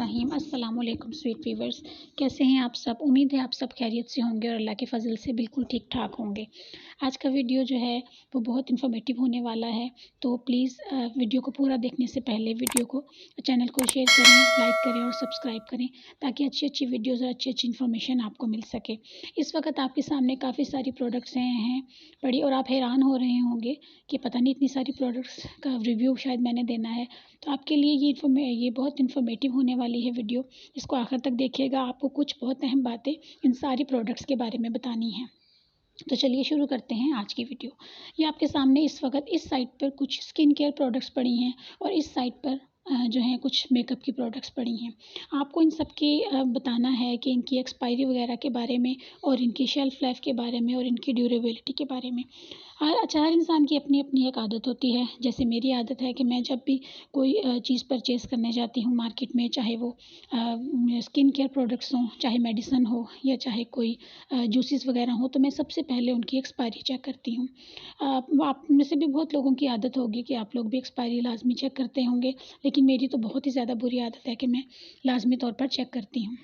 बिस्मिल्लाहिर्रहमानिर्रहीम। अस्सलाम वालेकुम स्वीट वीवर्स, कैसे हैं आप सब। उम्मीद है आप सब खैरियत से होंगे और अल्लाह के फ़ज़ल से बिल्कुल ठीक ठाक होंगे। आज का वीडियो जो है वो बहुत इन्फॉर्मेटिव होने वाला है, तो प्लीज़ वीडियो को पूरा देखने से पहले वीडियो को चैनल को शेयर करें, लाइक करें और सब्सक्राइब करें ताकि अच्छी अच्छी वीडियोज़ और अच्छी अच्छी इन्फॉर्मेशन आपको मिल सके। इस वक्त आपके सामने काफ़ी सारी प्रोडक्ट्स हैं पड़ी और आप हैरान हो रहे होंगे कि पता नहीं इतनी सारी प्रोडक्ट्स का रिव्यू शायद मैंने देना है। तो आपके लिए ये बहुत इन्फॉर्मेटिव होने वाली है वीडियो। इसको आखिर तक देखिएगा, आपको कुछ बहुत अहम बातें इन सारी प्रोडक्ट्स के बारे में बतानी हैं। तो चलिए शुरू करते हैं आज की वीडियो। ये आपके सामने इस वक्त इस साइट पर कुछ स्किन केयर प्रोडक्ट्स पड़ी हैं और इस साइट पर जो हैं कुछ मेकअप की प्रोडक्ट्स पड़ी हैं। आपको इन सब की बताना है कि इनकी एक्सपायरी वगैरह के बारे में और इनकी शेल्फ़ लाइफ के बारे में और इनकी ड्यूरेबिलिटी के बारे में। हर इंसान की अपनी अपनी एक आदत होती है। जैसे मेरी आदत है कि मैं जब भी कोई चीज़ परचेज़ करने जाती हूँ मार्केट में, चाहे वो स्किन केयर प्रोडक्ट्स हों, चाहे मेडिसन हो या चाहे कोई जूसेस वगैरह हो, तो मैं सबसे पहले उनकी एक्सपायरी चेक करती हूँ। आप में से भी बहुत लोगों की आदत होगी कि आप लोग भी एक्सपायरी लाजमी चेक करते होंगे, लेकिन मेरी तो बहुत ही ज़्यादा बुरी आदत है कि मैं लाजमी तौर पर चेक करती हूँ।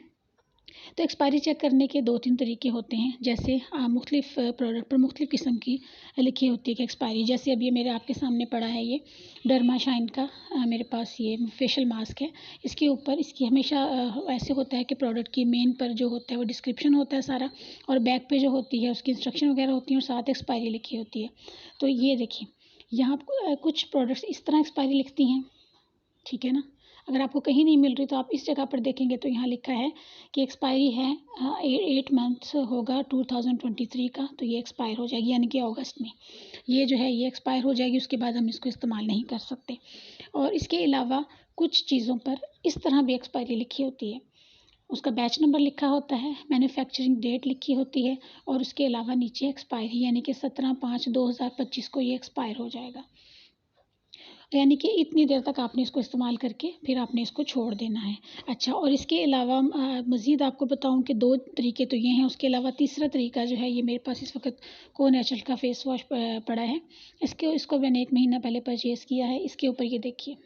तो एक्सपायरी चेक करने के 2-3 तरीके होते हैं। जैसे मुख्तलिफ़ प्रोडक्ट पर मुख्तलिफ़ किस्म की लिखी होती है कि एक्सपायरी। जैसे अब ये मेरे आपके सामने पड़ा है, ये डर्मा शाइन का मेरे पास ये फेशियल मास्क है। इसके ऊपर इसकी हमेशा ऐसे होता है कि प्रोडक्ट की मेन पर जो होता है वो डिस्क्रिप्शन होता है सारा, और बैक पे जो होती है उसकी इंस्ट्रक्शन वगैरह होती हैं और साथ एक्सपायरी लिखी होती है। तो ये देखिए, यहाँ कुछ प्रोडक्ट्स इस तरह एक्सपायरी लिखती हैं, ठीक है ना। अगर आपको कहीं नहीं मिल रही तो आप इस जगह पर देखेंगे तो यहाँ लिखा है कि एक्सपायरी है 8 मंथ्स होगा 2023 का, तो ये एक्सपायर हो जाएगी यानी कि अगस्त में ये जो है ये एक्सपायर हो जाएगी। उसके बाद हम इसको इस्तेमाल नहीं कर सकते। और इसके अलावा कुछ चीज़ों पर इस तरह भी एक्सपायरी लिखी होती है, उसका बैच नंबर लिखा होता है, मैन्युफैक्चरिंग डेट लिखी होती है और उसके अलावा नीचे एक्सपायरी यानी कि 17/5/2025 को ये एक्सपायर हो जाएगा। यानी कि इतनी देर तक आपने इसको इस्तेमाल करके फिर आपने इसको छोड़ देना है। अच्छा, और इसके अलावा मज़ीद आपको बताऊं कि 2 तरीके तो ये हैं। उसके अलावा तीसरा तरीका जो है, ये मेरे पास इस वक्त को नेचुरल का फ़ेस वॉश पड़ा है। इसको मैंने 1 महीना पहले परचेज़ किया है। इसके ऊपर ये देखिए,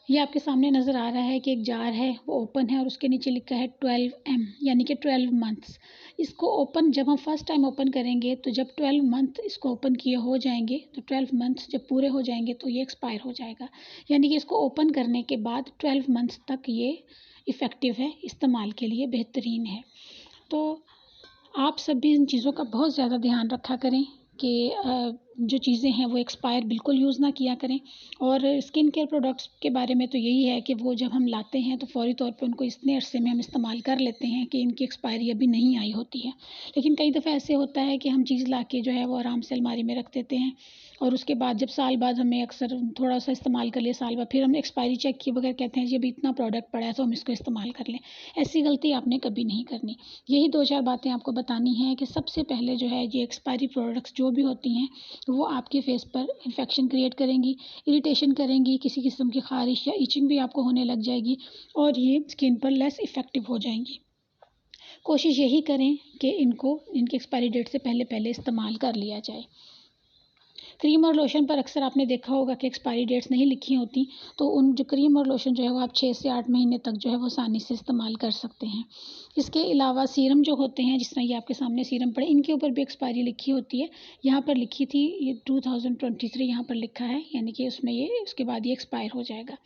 ये आपके सामने नज़र आ रहा है कि एक जार है वो ओपन है और उसके नीचे लिखा है 12M यानी कि 12 मंथ्स। इसको ओपन जब हम फर्स्ट टाइम ओपन करेंगे तो जब 12 मंथ इसको ओपन किए हो जाएंगे तो 12 मंथ्स जब पूरे हो जाएंगे तो ये एक्सपायर हो जाएगा। यानी कि इसको ओपन करने के बाद 12 मंथ्स तक ये इफ़ेक्टिव है, इस्तेमाल के लिए बेहतरीन है। तो आप सब भी इन चीज़ों का बहुत ज़्यादा ध्यान रखा करें कि जो चीज़ें हैं वो एक्सपायर बिल्कुल यूज़ ना किया करें। और स्किन केयर प्रोडक्ट्स के बारे में तो यही है कि वो जब हम लाते हैं तो फ़ौरी तौर पे उनको इतने अरसे में हम इस्तेमाल कर लेते हैं कि इनकी एक्सपायरी अभी नहीं आई होती है। लेकिन कई दफ़ा ऐसे होता है कि हम चीज़ लाके जो है वो आराम से अलमारी में रख देते हैं और उसके बाद जब साल बाद हमें अक्सर थोड़ा सा इस्तेमाल कर लिया, साल बाद फिर हम एक्सपायरी चेक किए बगैर कहते हैं जी अभी इतना प्रोडक्ट पड़ा है तो हम इसको इस्तेमाल कर लें। ऐसी गलती आपने कभी नहीं करनी। यही 2-4 बातें आपको बतानी हैं कि सबसे पहले जो है ये एक्सपायरी प्रोडक्ट्स जो भी होती हैं वो आपके फेस पर इन्फेक्शन क्रिएट करेंगी, इरिटेशन करेंगी, किसी किस्म की ख़ारिश या इचिंग भी आपको होने लग जाएगी और ये स्किन पर लेस इफ़ेक्टिव हो जाएंगी। कोशिश यही करें कि इनकी एक्सपायरी डेट से पहले पहले इस्तेमाल कर लिया जाए। क्रीम और लोशन पर अक्सर आपने देखा होगा कि एक्सपायरी डेट्स नहीं लिखी होती, तो उन जो क्रीम और लोशन जो है वो आप 6 से 8 महीने तक जो है वो आसानी से इस्तेमाल कर सकते हैं। इसके अलावा सीरम जो होते हैं, जिस तरह ये आपके सामने सीरम पड़े, इनके ऊपर भी एक्सपायरी लिखी होती है। यहाँ पर लिखी थी ये 2023 यहाँ पर लिखा है, यानी कि उसमें ये उसके बाद ये एक्सपायर हो जाएगा।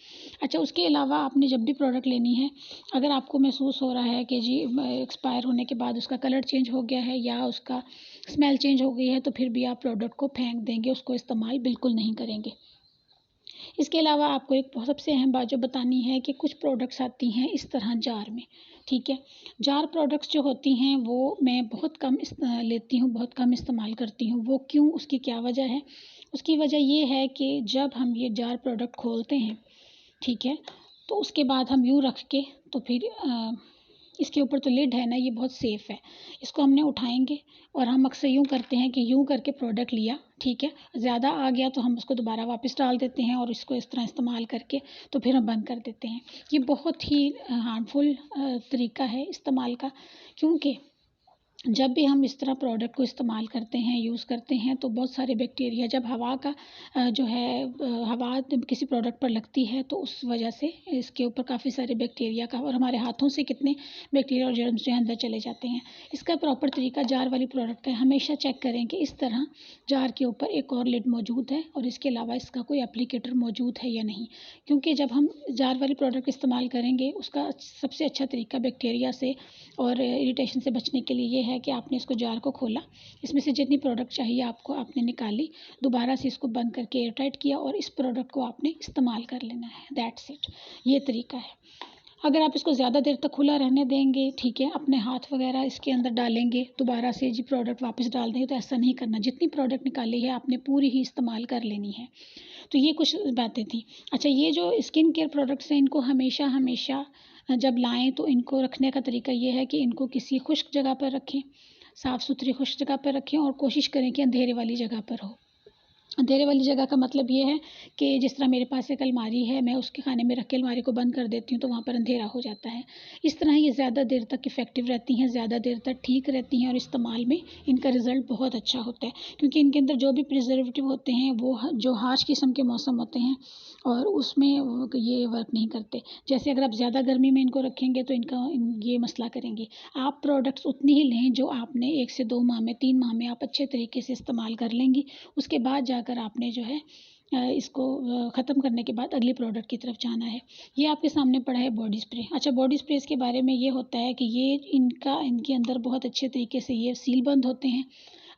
अच्छा, उसके अलावा आपने जब भी प्रोडक्ट लेनी है, अगर आपको महसूस हो रहा है कि जी एक्सपायर होने के बाद उसका कलर चेंज हो गया है या उसका स्मेल चेंज हो गई है, तो फिर भी आप प्रोडक्ट को फेंक देंगे, उसको इस्तेमाल बिल्कुल नहीं करेंगे। इसके अलावा आपको एक सबसे अहम बात जो बतानी है कि कुछ प्रोडक्ट्स आती हैं इस तरह जार में, ठीक है। जार प्रोडक्ट्स जो होती हैं वो मैं बहुत कम लेती हूँ, बहुत कम इस्तेमाल करती हूँ। वो क्यों, उसकी क्या वजह है? उसकी वजह ये है कि जब हम ये जार प्रोडक्ट खोलते हैं, ठीक है, तो उसके बाद हम यूँ रख के तो फिर इसके ऊपर तो लिड है ना, ये बहुत सेफ़ है। इसको हमने उठाएँगे और हम अक्सर यूँ करते हैं कि यूँ करके प्रोडक्ट लिया, ठीक है, ज़्यादा आ गया तो हम उसको दोबारा वापस डाल देते हैं और इसको इस तरह इस्तेमाल करके तो फिर हम बंद कर देते हैं। ये बहुत ही हार्मफुल तरीका है इस्तेमाल का, क्योंकि जब भी हम इस तरह प्रोडक्ट को इस्तेमाल करते हैं, यूज़ करते हैं, तो बहुत सारे बैक्टीरिया, जब हवा का जो है हवा किसी प्रोडक्ट पर लगती है तो उस वजह से इसके ऊपर काफ़ी सारे बैक्टीरिया का, और हमारे हाथों से कितने बैक्टीरिया और जर्म्स जो है अंदर चले जाते हैं। इसका प्रॉपर तरीका जार वाली प्रोडक्ट का है, हमेशा चेक करें कि इस तरह जार के ऊपर एक और लिड मौजूद है और इसके अलावा इसका कोई एप्लीकेटर मौजूद है या नहीं। क्योंकि जब हम जार वाली प्रोडक्ट इस्तेमाल करेंगे, उसका सबसे अच्छा तरीका बैक्टीरिया से और इरिटेशन से बचने के लिए ये है कि आपने इसको जार को खोला, इसमें से जितनी प्रोडक्ट चाहिए आपको आपने निकाली, दोबारा से इसको बंद करके एयर टाइट किया और इस प्रोडक्ट को आपने इस्तेमाल कर लेना है। दैट्स इट, ये तरीका है। अगर आप इसको ज़्यादा देर तक खुला रहने देंगे, ठीक है, अपने हाथ वगैरह इसके अंदर डालेंगे, दोबारा से जी प्रोडक्ट वापस डाल देंगे, तो ऐसा नहीं करना। जितनी प्रोडक्ट निकाली है आपने पूरी ही इस्तेमाल कर लेनी है। तो ये कुछ बातें थी। अच्छा, ये जो स्किन केयर प्रोडक्ट्स हैं, इनको हमेशा हमेशा जब लाएं तो इनको रखने का तरीका ये है कि इनको किसी खुश्क जगह पर रखें, साफ़ सुथरी खुश्क जगह पर रखें, और कोशिश करें कि अंधेरे वाली जगह पर हो। अंधेरे वाली जगह का मतलब ये है कि जिस तरह मेरे पास एक अलमारी है, मैं उसके खाने में रख के अलमारी को बंद कर देती हूँ तो वहाँ पर अंधेरा हो जाता है। इस तरह ये ज़्यादा देर तक इफ़ेक्टिव रहती हैं, ज़्यादा देर तक ठीक रहती हैं और इस्तेमाल में इनका रिज़ल्ट बहुत अच्छा होता है, क्योंकि इनके अंदर जो भी प्रिजर्वेटिव होते हैं वो जो हार्श किस्म के मौसम होते हैं और उसमें ये वर्क नहीं करते। जैसे अगर आप ज़्यादा गर्मी में इनको रखेंगे तो ये मसला करेंगे। आप प्रोडक्ट्स उतनी ही लें जो आपने 1 से 2 माह में, 3 माह में आप अच्छे तरीके से इस्तेमाल कर लेंगी। उसके बाद जाकर आपने जो है इसको ख़त्म करने के बाद अगली प्रोडक्ट की तरफ जाना है। ये आपके सामने पड़ा है बॉडी स्प्रे। अच्छा, बॉडी स्प्रेस के बारे में ये होता है कि ये इनके अंदर बहुत अच्छे तरीके से ये सील बंद होते हैं,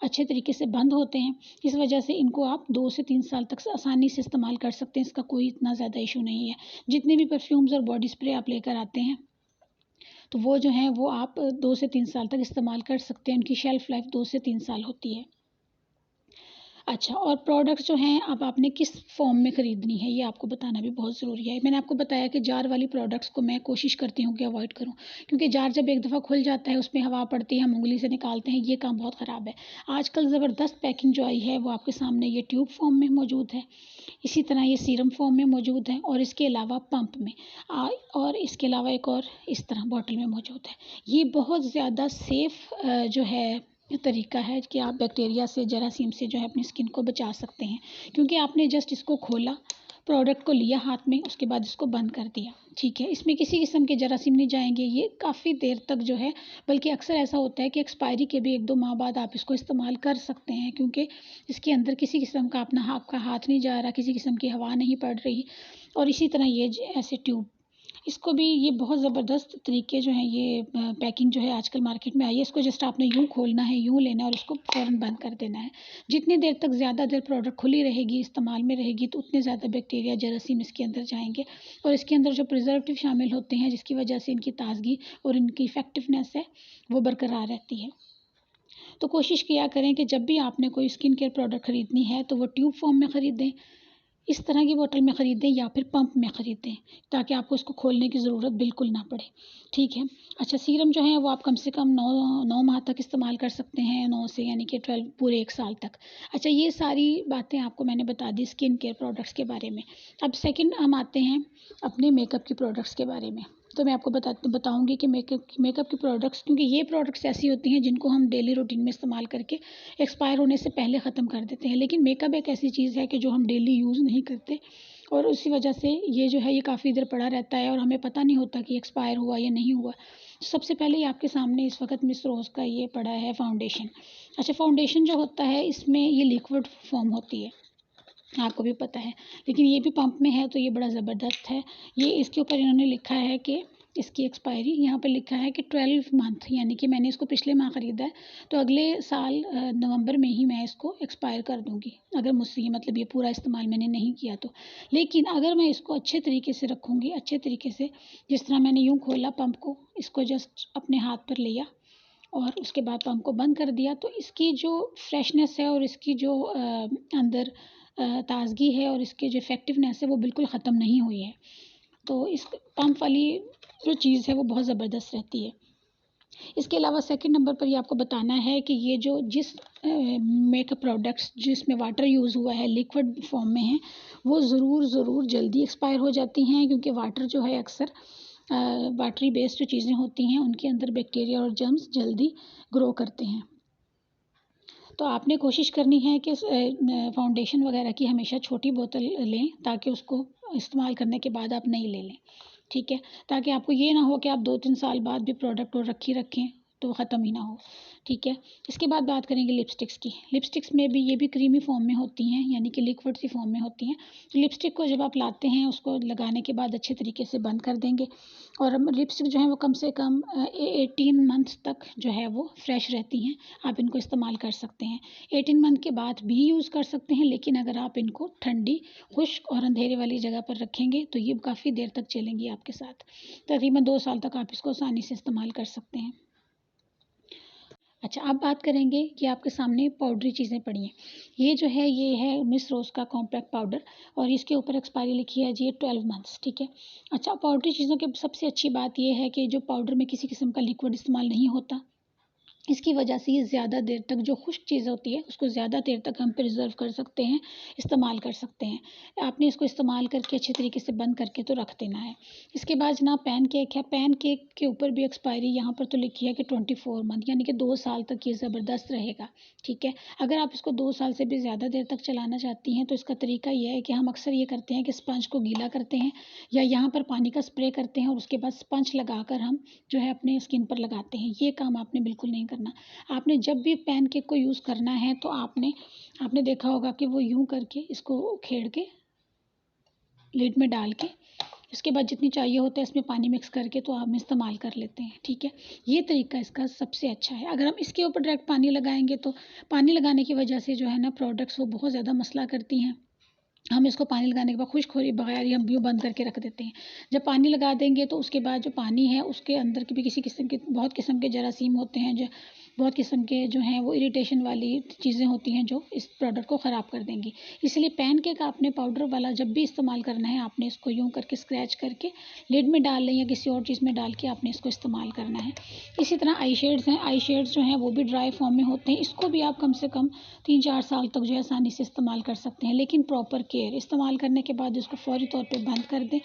अच्छे तरीके से बंद होते हैं। इस वजह से इनको आप 2 से 3 साल तक आसानी से इस्तेमाल कर सकते हैं, इसका कोई इतना ज़्यादा इशू नहीं है। जितने भी परफ्यूम्स और बॉडी स्प्रे आप लेकर आते हैं तो वो जो हैं वो आप 2 से 3 साल तक इस्तेमाल कर सकते हैं, उनकी शेल्फ़ लाइफ 2 से 3 साल होती है। अच्छा, और प्रोडक्ट्स जो हैं अब आपने किस फॉर्म में ख़रीदनी है ये आपको बताना भी बहुत ज़रूरी है। मैंने आपको बताया कि जार वाली प्रोडक्ट्स को मैं कोशिश करती हूँ कि अवॉइड करूँ, क्योंकि जार जब एक दफ़ा खुल जाता है उसमें हवा पड़ती है, हम उंगली से निकालते हैं, ये काम बहुत ख़राब है। आजकल ज़बरदस्त पैकिंग जो आई है वो आपके सामने ये ट्यूब फॉर्म में मौजूद है, इसी तरह ये सीरम फॉर्म में मौजूद है और इसके अलावा पंप में और इसके अलावा एक और इस तरह बॉटल में मौजूद है। ये बहुत ज़्यादा सेफ़ जो है तरीका है कि आप बैक्टीरिया से, जरासीम से जो है अपनी स्किन को बचा सकते हैं, क्योंकि आपने जस्ट इसको खोला, प्रोडक्ट को लिया हाथ में, उसके बाद इसको बंद कर दिया, ठीक है। इसमें किसी किस्म के जरासीम नहीं जाएंगे, ये काफ़ी देर तक जो है, बल्कि अक्सर ऐसा होता है कि एक्सपायरी के भी 1-2 माह बाद आप इसको इस्तेमाल कर सकते हैं, क्योंकि इसके अंदर किसी किस्म का आपका हाथ नहीं जा रहा, किसी किस्म की हवा नहीं पड़ रही। और इसी तरह ये ऐसे ट्यूब, इसको भी ये बहुत ज़बरदस्त तरीके जो हैं, ये पैकिंग जो है आजकल मार्केट में आई है, इसको जस्ट आपने यूँ खोलना है, यूँ लेना है और इसको फ़ौरन बंद कर देना है। जितनी देर तक ज़्यादा देर प्रोडक्ट खुली रहेगी, इस्तेमाल में रहेगी, तो उतने ज़्यादा बैक्टीरिया, जरासीम इसके अंदर जाएंगे और इसके अंदर जो प्रिजर्वेटिव शामिल होते हैं जिसकी वजह से इनकी ताजगी और इनकी इफ़ेक्टिवनेस है वो बरकरार रहती है। तो कोशिश किया करें कि जब भी आपने कोई स्किन केयर प्रोडक्ट ख़रीदनी है तो वो ट्यूब फॉर्म में ख़रीदें, इस तरह की बोतल में ख़रीदें या फिर पंप में ख़रीदें, ताकि आपको इसको खोलने की ज़रूरत बिल्कुल ना पड़े, ठीक है। अच्छा, सीरम जो है वो आप कम से कम 9 माह तक इस्तेमाल कर सकते हैं, 9 से यानी कि 12 पूरे 1 साल तक। अच्छा, ये सारी बातें आपको मैंने बता दी स्किन केयर प्रोडक्ट्स के बारे में। अब सेकंड हम आते हैं अपने मेकअप की प्रोडक्ट्स के बारे में। तो मैं आपको बताऊँगी कि मेकअप की प्रोडक्ट्स, क्योंकि ये प्रोडक्ट्स ऐसी होती हैं जिनको हम डेली रूटीन में इस्तेमाल करके एक्सपायर होने से पहले ख़त्म कर देते हैं, लेकिन मेकअप एक ऐसी चीज़ है कि जो हम डेली यूज़ नहीं करते और उसी वजह से ये जो है ये काफ़ी देर पड़ा रहता है और हमें पता नहीं होता कि एक्सपायर हुआ या नहीं हुआ। सबसे पहले ही आपके सामने इस वक्त मिस रोज़ का ये पड़ा है फाउंडेशन। अच्छा, फाउंडेशन जो होता है इसमें ये लिक्विड फॉर्म होती है, आपको भी पता है, लेकिन ये भी पंप में है तो ये बड़ा ज़बरदस्त है। ये इसके ऊपर इन्होंने लिखा है कि इसकी एक्सपायरी यहाँ पे लिखा है कि 12 मंथ, यानी कि मैंने इसको पिछले माह ख़रीदा है तो अगले साल नवंबर में ही मैं इसको एक्सपायर कर दूँगी, अगर मुझसे ये मतलब ये पूरा इस्तेमाल मैंने नहीं किया तो। लेकिन अगर मैं इसको अच्छे तरीके से रखूँगी, अच्छे तरीके से, जिस तरह मैंने यूँ खोला पंप को, इसको जस्ट अपने हाथ पर लिया और उसके बाद पंप को बंद कर दिया, तो इसकी जो फ्रेशनेस है और इसकी जो अंदर ताज़गी है और इसकी जो इफ़ेक्टिवनेस है वो बिल्कुल ख़त्म नहीं हुई है। तो इस पंप वाली जो चीज़ है वो बहुत ज़बरदस्त रहती है। इसके अलावा सेकंड नंबर पर ये आपको बताना है कि ये जो जिस मेकअप प्रोडक्ट्स जिसमें वाटर यूज़ हुआ है, लिक्विड फॉर्म में है, वो ज़रूर जल्दी एक्सपायर हो जाती हैं, क्योंकि वाटर जो है अक्सर वाटरी बेस्ड जो चीज़ें होती हैं उनके अंदर बैक्टीरिया और जर्म्स जल्दी ग्रो करते हैं। तो आपने कोशिश करनी है कि फाउंडेशन वगैरह की हमेशा छोटी बोतल लें, ताकि उसको इस्तेमाल करने के बाद आप नई ले लें, ठीक है। ताकि आपको ये ना हो कि आप 2-3 साल बाद भी प्रोडक्ट और रखी रखें तो ख़त्म ही ना हो, ठीक है। इसके बाद बात करेंगे लिपस्टिक्स की। लिपस्टिक्स में भी ये भी क्रीमी फॉर्म में होती हैं, यानी कि लिक्विड सी फॉर्म में होती हैं। लिपस्टिक को जब आप लाते हैं उसको लगाने के बाद अच्छे तरीके से बंद कर देंगे, और लिपस्टिक जो है वो कम से कम 18 मंथ्स तक जो है वो फ्रेश रहती हैं। आप इनको इस्तेमाल कर सकते हैं। 18 मंथ के बाद भी यूज़ कर सकते हैं, लेकिन अगर आप इनको ठंडी, खुश्क और अंधेरे वाली जगह पर रखेंगे तो ये काफ़ी देर तक चलेंगी आपके साथ। तकरीबन 2 साल तक आप इसको आसानी से इस्तेमाल कर सकते हैं। अच्छा, अब बात करेंगे कि आपके सामने पाउडरी चीज़ें पड़ी हैं। ये है मिस रोज़ का कॉम्पैक्ट पाउडर, और इसके ऊपर एक्सपायरी लिखी है जी 12 मंथ्स, ठीक है। अच्छा, पाउडरी चीज़ों की सबसे अच्छी बात ये है कि जो पाउडर में किसी किस्म का लिक्विड इस्तेमाल नहीं होता। इसकी वजह से ये ज़्यादा देर तक, जो खुश्क चीज़ होती है उसको ज़्यादा देर तक हम प्रिज़र्व कर सकते हैं, इस्तेमाल कर सकते हैं। आपने इसको इस्तेमाल करके अच्छे तरीके से बंद करके तो रख देना है। इसके बाद जनाब पैन केक है। पैन केक के ऊपर भी एक्सपायरी यहाँ पर तो लिखी है कि 24 मंथ, यानी कि 2 साल तक ये ज़बरदस्त रहेगा, ठीक है। अगर आप इसको 2 साल से भी ज़्यादा देर तक चलाना चाहती हैं तो इसका तरीका ये है कि हम अक्सर ये करते हैं कि स्पंज को गीला करते हैं, या यहाँ पर पानी का स्प्रे करते हैं और उसके बाद स्पंज लगाकर हम जो है अपने स्किन पर लगाते हैं। ये काम आपने बिल्कुल नहीं करना। आपने जब भी पैन केक को यूज़ करना है तो आपने देखा होगा कि वो यूँ करके इसको उखेड़ के लिड में डाल के, इसके बाद जितनी चाहिए होता है इसमें पानी मिक्स करके तो आप इस्तेमाल कर लेते हैं, ठीक है। ये तरीका इसका सबसे अच्छा है। अगर हम इसके ऊपर डायरेक्ट पानी लगाएंगे तो पानी लगाने की वजह से जो है ना प्रोडक्ट्स वो बहुत ज़्यादा मसला करती हैं। हम इसको पानी लगाने के बाद खुश्क होने बगैर ही हम यूँ बंद करके रख देते हैं। जब पानी लगा देंगे तो उसके बाद जो पानी है उसके अंदर के भी किसी किस्म के, बहुत किस्म के जरासीम होते हैं, जो बहुत किस्म के जो हैं वो इरिटेशन वाली चीज़ें होती हैं जो इस प्रोडक्ट को ख़राब कर देंगी। इसलिए पैन केक आपने पाउडर वाला जब भी इस्तेमाल करना है, आपने इसको यूँ करके स्क्रैच करके लिड में डाल लें या किसी और चीज़ में डाल के आपने इसको इस्तेमाल करना है। इसी तरह आई शेड्स हैं। आई शेड्स जो हैं वो भी ड्राई फॉर्म में होते हैं। इसको भी आप कम से कम 3-4 साल तक जो है आसानी से इस्तेमाल कर सकते हैं, लेकिन प्रॉपर केयर। इस्तेमाल करने के बाद इसको फ़ौरी तौर पे बंद कर दें।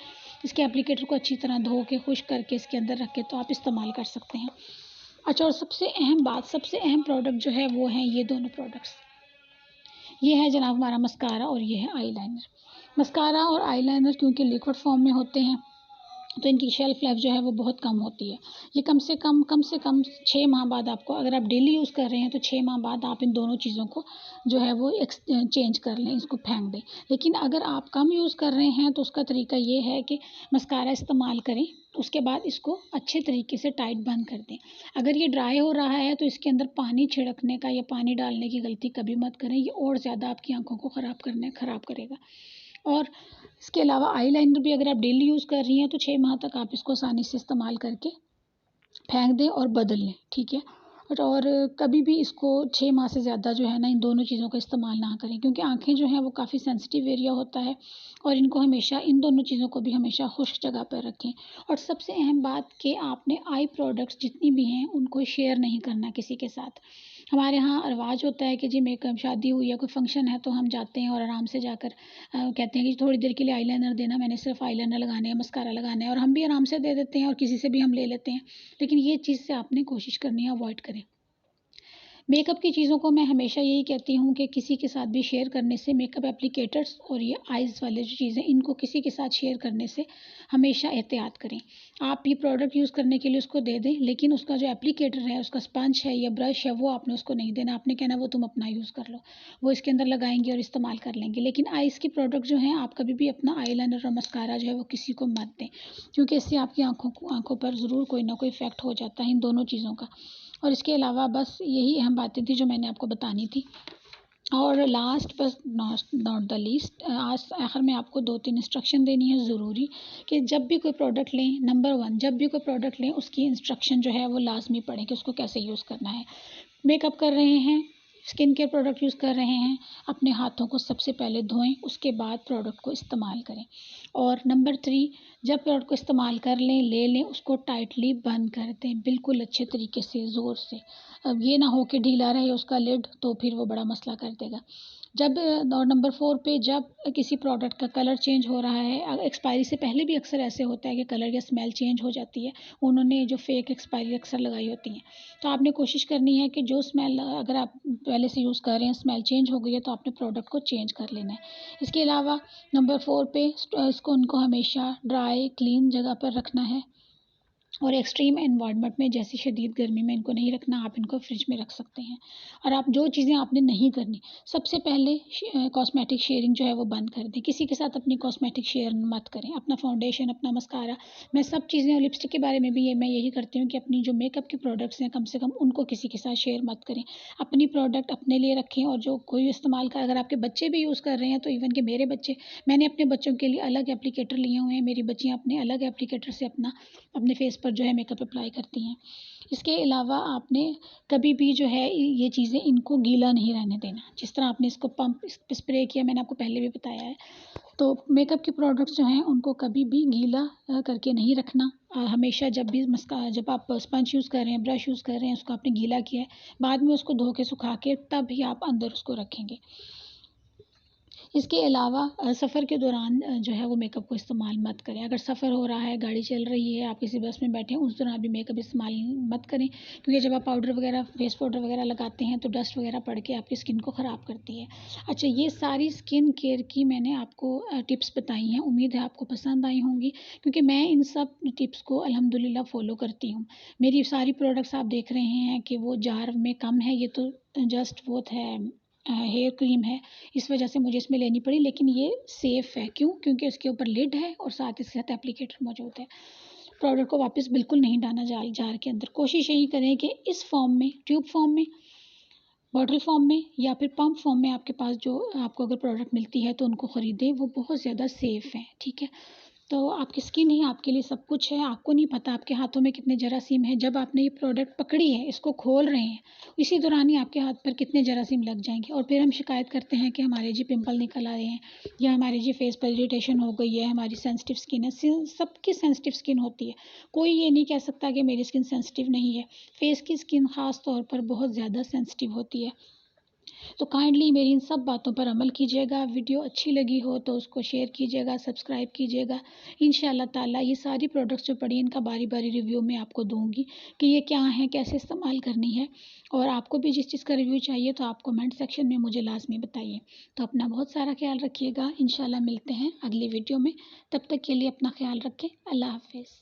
इसके एप्लीकेटर को अच्छी तरह धो के खुश्क करके इसके अंदर रख के तो आप इस्तेमाल कर सकते हैं। अच्छा, और सबसे अहम प्रोडक्ट जो है वो हैं ये दोनों प्रोडक्ट्स। ये है जनाब हमारा मस्कारा और ये है आईलाइनर। मस्कारा और आईलाइनर क्योंकि लिक्विड फॉर्म में होते हैं तो इनकी शेल्फ़ लाइफ जो है वो बहुत कम होती है। ये कम से कम 6 माह बाद आपको, अगर आप डेली यूज़ कर रहे हैं तो 6 माह बाद आप इन दोनों चीज़ों को जो है वो चेंज कर लें, इसको फेंक दें। लेकिन अगर आप कम यूज़ कर रहे हैं तो उसका तरीका ये है कि मस्कारा इस्तेमाल करें, उसके बाद इसको अच्छे तरीके से टाइट बंद कर दें। अगर ये ड्राई हो रहा है तो इसके अंदर पानी छिड़कने का या पानी डालने की गलती कभी मत करें, ये और ज़्यादा आपकी आँखों को ख़राब करेगा। और इसके अलावा आईलाइनर भी अगर आप डेली यूज़ कर रही हैं तो 6 माह तक आप इसको आसानी से इस्तेमाल करके फेंक दें और बदल लें, ठीक है। और कभी भी इसको 6 माह से ज़्यादा जो है ना इन दोनों चीज़ों का इस्तेमाल ना करें, क्योंकि आँखें जो हैं वो काफ़ी सेंसिटिव एरिया होता है, और इनको हमेशा, इन दोनों चीज़ों को भी हमेशा खुश्क जगह पर रखें। और सबसे अहम बात कि आपने आई प्रोडक्ट्स जितनी भी हैं उनको शेयर नहीं करना किसी के साथ। हमारे यहाँ रिवाज होता है कि जी मेकअप, शादी हुई या कोई फंक्शन है तो हम जाते हैं और आराम से जाकर कहते हैं कि थोड़ी देर के लिए आईलाइनर देना, मैंने सिर्फ आईलाइनर लगाना है, मस्कारा लगाना है, और हम भी आराम से दे देते हैं और किसी से भी हम ले लेते हैं। लेकिन ये चीज़ से आपने कोशिश करनी है अवॉइड करें। मेकअप की चीज़ों को मैं हमेशा यही कहती हूँ कि किसी के साथ भी शेयर करने से, मेकअप एप्लीकेटर्स और ये आइज़ वाले जो चीज़ें, इनको किसी के साथ शेयर करने से हमेशा एहतियात करें। आप ये प्रोडक्ट यूज़ करने के लिए उसको दे दें, लेकिन उसका जो एप्लीकेटर है, उसका स्पंज है या ब्रश है, वो आपने उसको नहीं देना। आपने कहना वो तुम अपना यूज़ कर लो, वो इसके अंदर लगाएंगे और इस्तेमाल कर लेंगे। लेकिन आइज़ की प्रोडक्ट जो हैं, आप कभी भी अपना आईलाइनर और मस्कारा जो है वो किसी को मत दें, क्योंकि इससे आपकी आँखों पर ज़रूर कोई ना कोई इफ़ेक्ट हो जाता है इन दोनों चीज़ों का। और इसके अलावा बस यही अहम बातें थी जो मैंने आपको बतानी थी। और लास्ट बस नॉट द लीस्ट, आज आखिर में आपको 2-3 इंस्ट्रक्शन देनी है ज़रूरी, कि जब भी कोई प्रोडक्ट लें, नंबर 1, जब भी कोई प्रोडक्ट लें उसकी इंस्ट्रक्शन जो है वो लाजमी पढ़ें कि उसको कैसे यूज़ करना है। मेकअप कर रहे हैं, स्किन केयर प्रोडक्ट यूज़ कर रहे हैं, अपने हाथों को सबसे पहले धोएं, उसके बाद प्रोडक्ट को इस्तेमाल करें। और नंबर 3, जब प्रोडक्ट को इस्तेमाल कर लें, ले लें, उसको टाइटली बंद कर दें, बिल्कुल अच्छे तरीके से, ज़ोर से। अब ये ना हो कि ढीला रहे उसका लिड तो फिर वो बड़ा मसला कर देगा। जब और नंबर 4 पे जब किसी प्रोडक्ट का कलर चेंज हो रहा है, एक्सपायरी से पहले भी अक्सर ऐसे होता है कि कलर या स्मेल चेंज हो जाती है, उन्होंने जो फेक एक्सपायरी अक्सर लगाई होती हैं। तो आपने कोशिश करनी है कि जो स्मेल अगर आप पहले से यूज़ कर रहे हैं स्मेल चेंज हो गई है तो आपने प्रोडक्ट को चेंज कर लेना है। इसके अलावा नंबर 4 पे इसको उनको हमेशा ड्राई क्लीन जगह पर रखना है और एक्सट्रीम एनवायरनमेंट में जैसी शदीद गर्मी में इनको नहीं रखना। आप इनको फ्रिज में रख सकते हैं। और आप जो चीज़ें आपने नहीं करनी, सबसे पहले कॉस्मेटिक शेयरिंग जो है वो बंद कर दें। किसी के साथ अपनी कॉस्मेटिक शेयर मत करें। अपना फाउंडेशन, अपना मस्कारा, मैं सब चीज़ें, और लिपस्टिक के बारे में भी मैं यही करती हूँ कि अपनी जो मेकअप के प्रोडक्ट्स हैं कम से कम उनको किसी के साथ शेयर मत करें। अपनी प्रोडक्ट अपने लिए रखें और जो कोई इस्तेमाल कर, अगर आपके बच्चे भी यूज़ कर रहे हैं तो इवन कि मेरे बच्चे, मैंने अपने बच्चों के लिए अलग एप्लीकेटर लिए हुए हैं, मेरी बच्चियाँ अपने अलग एप्लीकेटर से अपने फेस पर जो है मेकअप अप्लाई करती हैं। इसके अलावा आपने कभी भी जो है ये चीज़ें इनको गीला नहीं रहने देना। जिस तरह आपने इसको पंप स्प्रे किया, मैंने आपको पहले भी बताया है। तो मेकअप के प्रोडक्ट्स जो हैं उनको कभी भी गीला करके नहीं रखना। हमेशा जब आप स्पंज यूज़ कर रहे हैं, ब्रश यूज़ कर रहे हैं, उसको आपने गीला किया है, बाद में उसको धो के सुखा के तब ही आप अंदर उसको रखेंगे। इसके अलावा सफ़र के दौरान जो है वो मेकअप को इस्तेमाल मत करें। अगर सफ़र हो रहा है, गाड़ी चल रही है, आप किसी बस में बैठे हैं, उस दौरान भी मेकअप इस्तेमाल मत करें, क्योंकि जब आप पाउडर वगैरह, फेस पाउडर वगैरह लगाते हैं तो डस्ट वगैरह पड़ के आपकी स्किन को ख़राब करती है। अच्छा, ये सारी स्किन केयर की मैंने आपको टिप्स बताई हैं। उम्मीद है आपको पसंद आई होंगी, क्योंकि मैं इन सब टिप्स को अल्हम्दुलिल्लाह फ़ॉलो करती हूँ। मेरी सारी प्रोडक्ट्स आप देख रहे हैं कि वो जार में कम है, ये तो जस्ट वो है हेयर क्रीम है, इस वजह से मुझे इसमें लेनी पड़ी, लेकिन ये सेफ़ है। क्यों? क्योंकि उसके ऊपर लिड है और साथ ही साथ एप्लीकेटर मौजूद है। प्रोडक्ट को वापस बिल्कुल नहीं डालना जार के अंदर। कोशिश यही करें कि इस फॉर्म में, ट्यूब फॉर्म में, बॉटल फॉर्म में या फिर पंप फॉर्म में आपके पास जो आपको अगर प्रोडक्ट मिलती है तो उनको ख़रीदें, वो बहुत ज़्यादा सेफ़ है। ठीक है? तो आपकी स्किन ही आपके लिए सब कुछ है। आपको नहीं पता आपके हाथों में कितने जरासीम हैं। जब आपने ये प्रोडक्ट पकड़ी है, इसको खोल रहे हैं, इसी दौरान ही आपके हाथ पर कितने जरासीम लग जाएंगे। और फिर हम शिकायत करते हैं कि हमारे जी पिंपल निकल आए हैं, या हमारे जी फेस पर इरिटेशन हो गई है, हमारी सेंसिटिव स्किन है। सबकी सेंसिटिव स्किन होती है। कोई ये नहीं कह सकता कि मेरी स्किन सेंसिटिव नहीं है। फेस की स्किन ख़ास तौर पर बहुत ज़्यादा सेंसिटिव होती है। तो काइंडली मेरी इन सब बातों पर अमल कीजिएगा। वीडियो अच्छी लगी हो तो उसको शेयर कीजिएगा, सब्सक्राइब कीजिएगा। इंशाअल्लाह ताला ये सारी प्रोडक्ट्स जो पड़ी हैं इनका बारी बारी रिव्यू मैं आपको दूंगी कि ये क्या हैं, कैसे इस्तेमाल करनी है। और आपको भी जिस चीज़ का रिव्यू चाहिए तो आप कमेंट सेक्शन में मुझे लाजमी बताइए। तो अपना बहुत सारा ख्याल रखिएगा। इंशाअल्लाह मिलते हैं अगली वीडियो में। तब तक के लिए अपना ख्याल रखें। अल्लाह हाफ़िज़।